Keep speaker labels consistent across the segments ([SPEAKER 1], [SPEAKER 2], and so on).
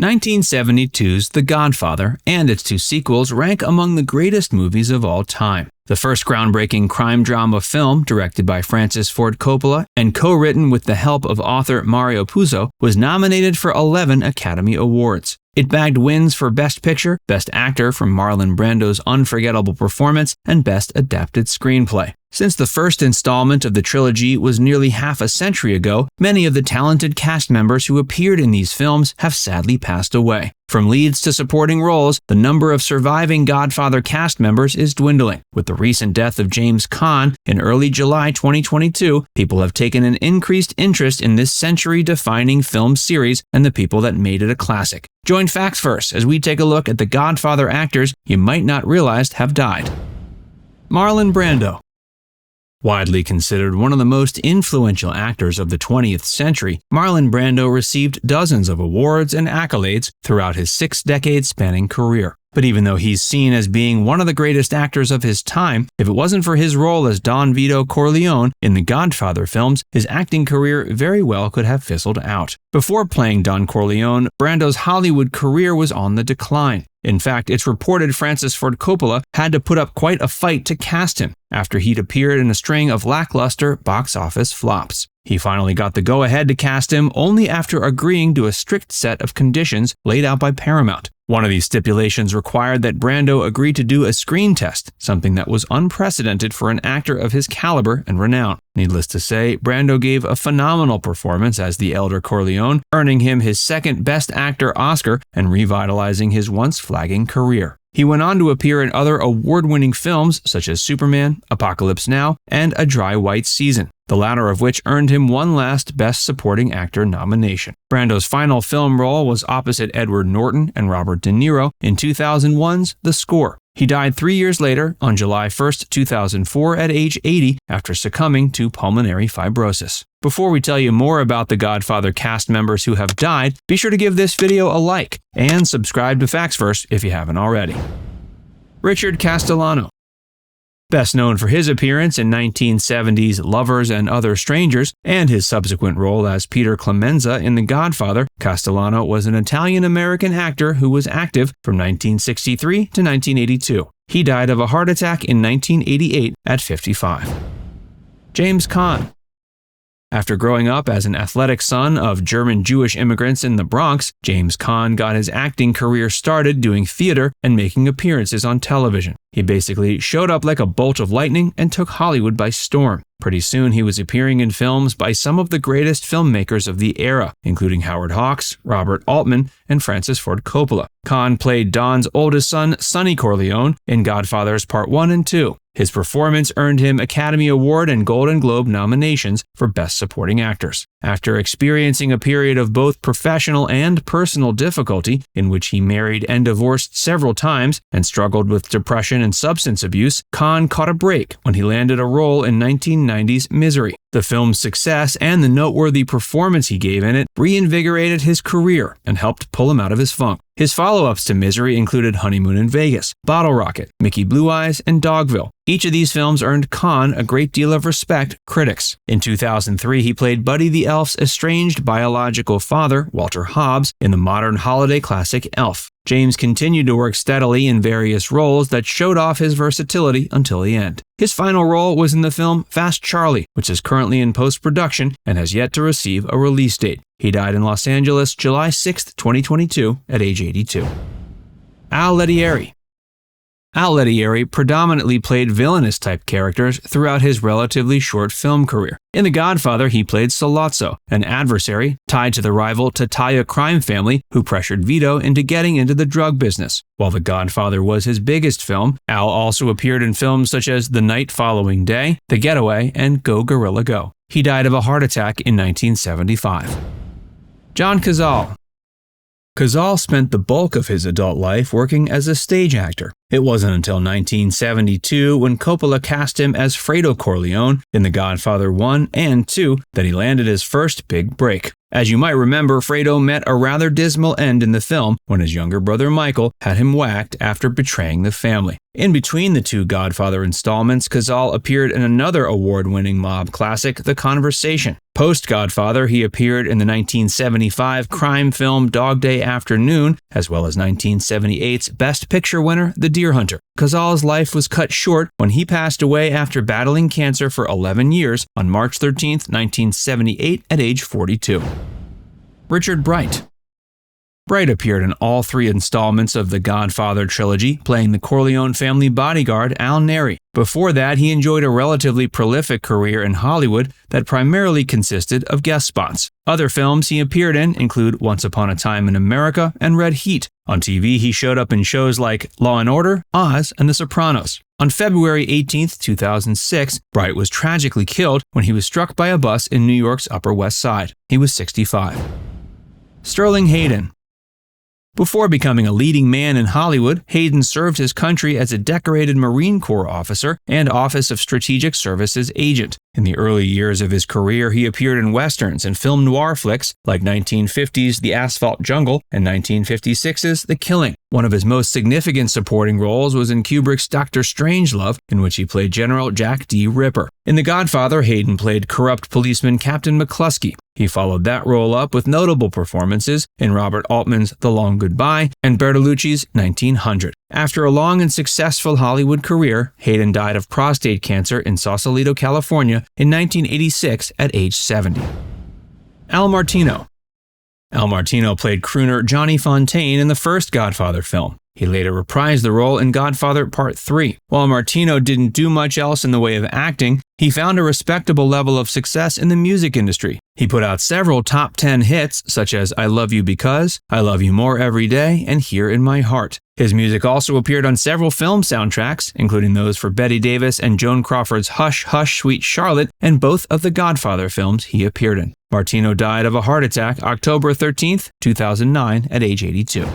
[SPEAKER 1] 1972's The Godfather and its two sequels rank among the greatest movies of all time. The first groundbreaking crime drama film, directed by Francis Ford Coppola and co-written with the help of author Mario Puzo, was nominated for 11 Academy Awards. It bagged wins for Best Picture, Best Actor from Marlon Brando's unforgettable performance, and Best Adapted Screenplay. Since the first installment of the trilogy was nearly half a century ago, many of the talented cast members who appeared in these films have sadly passed away. From leads to supporting roles, the number of surviving Godfather cast members is dwindling. With the recent death of James Caan in early July 2022, people have taken an increased interest in this century-defining film series and the people that made it a classic. Join Facts First as we take a look at the Godfather actors you might not realize have died. Marlon Brando. Widely considered one of the most influential actors of the 20th century, Marlon Brando received dozens of awards and accolades throughout his 6-decade-spanning career. But even though he's seen as being one of the greatest actors of his time, if it wasn't for his role as Don Vito Corleone in the Godfather films, his acting career very well could have fizzled out. Before playing Don Corleone, Brando's Hollywood career was on the decline. In fact, it's reported Francis Ford Coppola had to put up quite a fight to cast him after he'd appeared in a string of lackluster box office flops. He finally got the go-ahead to cast him only after agreeing to a strict set of conditions laid out by Paramount. One of these stipulations required that Brando agree to do a screen test, something that was unprecedented for an actor of his caliber and renown. Needless to say, Brando gave a phenomenal performance as the elder Corleone, earning him his second Best Actor Oscar and revitalizing his once flagging career. He went on to appear in other award-winning films such as Superman, Apocalypse Now, and A Dry White Season, the latter of which earned him one last Best Supporting Actor nomination. Brando's final film role was opposite Edward Norton and Robert De Niro in 2001's The Score. He died 3 years later, on July 1, 2004, at age 80 after succumbing to pulmonary fibrosis. Before we tell you more about the Godfather cast members who have died, be sure to give this video a like and subscribe to Facts First if you haven't already. Richard Castellano. Best known for his appearance in 1970's Lovers and Other Strangers and his subsequent role as Peter Clemenza in The Godfather, Castellano was an Italian-American actor who was active from 1963 to 1982. He died of a heart attack in 1988 at 55. James Caan. After growing up as an athletic son of German Jewish immigrants in the Bronx, James Caan got his acting career started doing theater and making appearances on television. He basically showed up like a bolt of lightning and took Hollywood by storm. Pretty soon he was appearing in films by some of the greatest filmmakers of the era, including Howard Hawks, Robert Altman, and Francis Ford Coppola. Caan played Don's oldest son, Sonny Corleone, in Godfathers Part 1 and 2. His performance earned him Academy Award and Golden Globe nominations for Best Supporting Actors. After experiencing a period of both professional and personal difficulty, in which he married and divorced several times and struggled with depression and substance abuse, Caan caught a break when he landed a role in 1990's Misery. The film's success and the noteworthy performance he gave in it reinvigorated his career and helped pull him out of his funk. His follow-ups to Misery included Honeymoon in Vegas, Bottle Rocket, Mickey Blue Eyes, and Dogville. Each of these films earned Caan a great deal of respect critics. In 2003, he played Buddy the Elf's estranged biological father, Walter Hobbs, in the modern holiday classic Elf. James continued to work steadily in various roles that showed off his versatility until the end. His final role was in the film Fast Charlie, which is currently in post-production and has yet to receive a release date. He died in Los Angeles July 6, 2022, at age 82. Al Lettieri. Al Lettieri predominantly played villainous-type characters throughout his relatively short film career. In The Godfather, he played Sollozzo, an adversary tied to the rival Tattaglia crime family who pressured Vito into getting into the drug business. While The Godfather was his biggest film, Al also appeared in films such as The Night Following Day, The Getaway, and Go Gorilla Go. He died of a heart attack in 1975. John Cazale. Cazale spent the bulk of his adult life working as a stage actor. It wasn't until 1972, when Coppola cast him as Fredo Corleone in The Godfather 1 and 2, that he landed his first big break. As you might remember, Fredo met a rather dismal end in the film when his younger brother Michael had him whacked after betraying the family. In between the two Godfather installments, Cazale appeared in another award-winning mob classic, The Conversation. Post-Godfather, he appeared in the 1975 crime film Dog Day Afternoon, as well as 1978's Best Picture winner, The Deer Hunter. Cazale's life was cut short when he passed away after battling cancer for 11 years on March 13, 1978, at age 42. Richard Bright. Bright appeared in all three installments of the Godfather trilogy, playing the Corleone family bodyguard Al Neri. Before that, he enjoyed a relatively prolific career in Hollywood that primarily consisted of guest spots. Other films he appeared in include Once Upon a Time in America and Red Heat. On TV, he showed up in shows like Law & Order, Oz, and The Sopranos. On February 18, 2006, Bright was tragically killed when he was struck by a bus in New York's Upper West Side. He was 65. Sterling Hayden. Before becoming a leading man in Hollywood, Hayden served his country as a decorated Marine Corps officer and Office of Strategic Services agent. In the early years of his career, he appeared in westerns and film noir flicks like 1950's The Asphalt Jungle and 1956's The Killing. One of his most significant supporting roles was in Kubrick's Dr. Strangelove, in which he played General Jack D. Ripper. In The Godfather, Hayden played corrupt policeman Captain McCluskey. He followed that role up with notable performances in Robert Altman's The Long Goodbye and Bertolucci's 1900. After a long and successful Hollywood career, Hayden died of prostate cancer in Sausalito, California in 1986 at age 70. Al Martino. Al Martino played crooner Johnny Fontaine in the first Godfather film. He later reprised the role in Godfather Part 3. While Martino didn't do much else in the way of acting, he found a respectable level of success in the music industry. He put out several top 10 hits such as I Love You Because, I Love You More Every Day, and Here in My Heart. His music also appeared on several film soundtracks, including those for Bette Davis and Joan Crawford's Hush, Hush, Sweet Charlotte, and both of the Godfather films he appeared in. Martino died of a heart attack October 13, 2009, at age 82.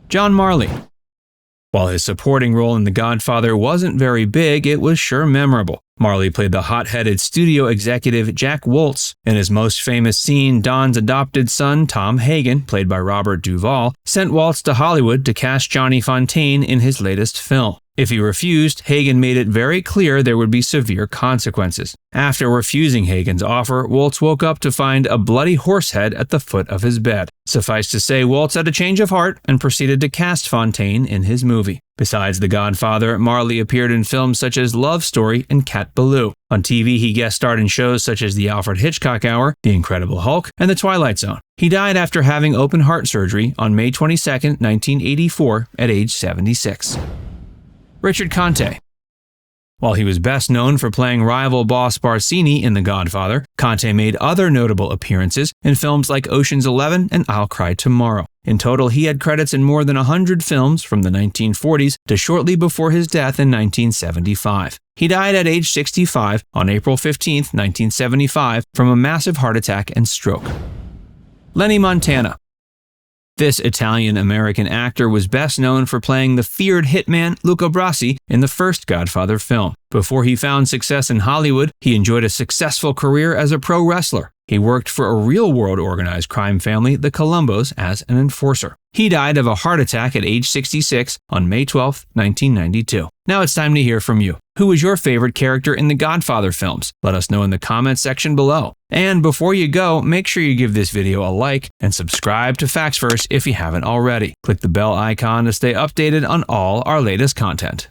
[SPEAKER 1] John Marley. While his supporting role in The Godfather wasn't very big, it was sure memorable. Marley played the hot-headed studio executive Jack Woltz. In his most famous scene, Don's adopted son, Tom Hagen, played by Robert Duvall, sent Waltz to Hollywood to cast Johnny Fontaine in his latest film. If he refused, Hagen made it very clear there would be severe consequences. After refusing Hagen's offer, Waltz woke up to find a bloody horse head at the foot of his bed. Suffice to say, Waltz had a change of heart and proceeded to cast Fontaine in his movie. Besides The Godfather, Marley appeared in films such as Love Story and Cat Ballou. On TV, he guest starred in shows such as The Alfred Hitchcock Hour, The Incredible Hulk, and The Twilight Zone. He died after having open heart surgery on May 22, 1984, at age 76. Richard Conte. While he was best known for playing rival boss Barsini in The Godfather, Conte made other notable appearances in films like Ocean's 11 and I'll Cry Tomorrow. In total, he had credits in more than 100 films from the 1940s to shortly before his death in 1975. He died at age 65 on April 15, 1975, from a massive heart attack and stroke. Lenny Montana. This Italian-American actor was best known for playing the feared hitman Luca Brasi in the first Godfather film. Before he found success in Hollywood, he enjoyed a successful career as a pro wrestler. He worked for a real-world organized crime family, the Colombos, as an enforcer. He died of a heart attack at age 66 on May 12, 1992. Now it's time to hear from you. Who was your favorite character in the Godfather films? Let us know in the comments section below. And before you go, make sure you give this video a like and subscribe to Facts First if you haven't already. Click the bell icon to stay updated on all our latest content.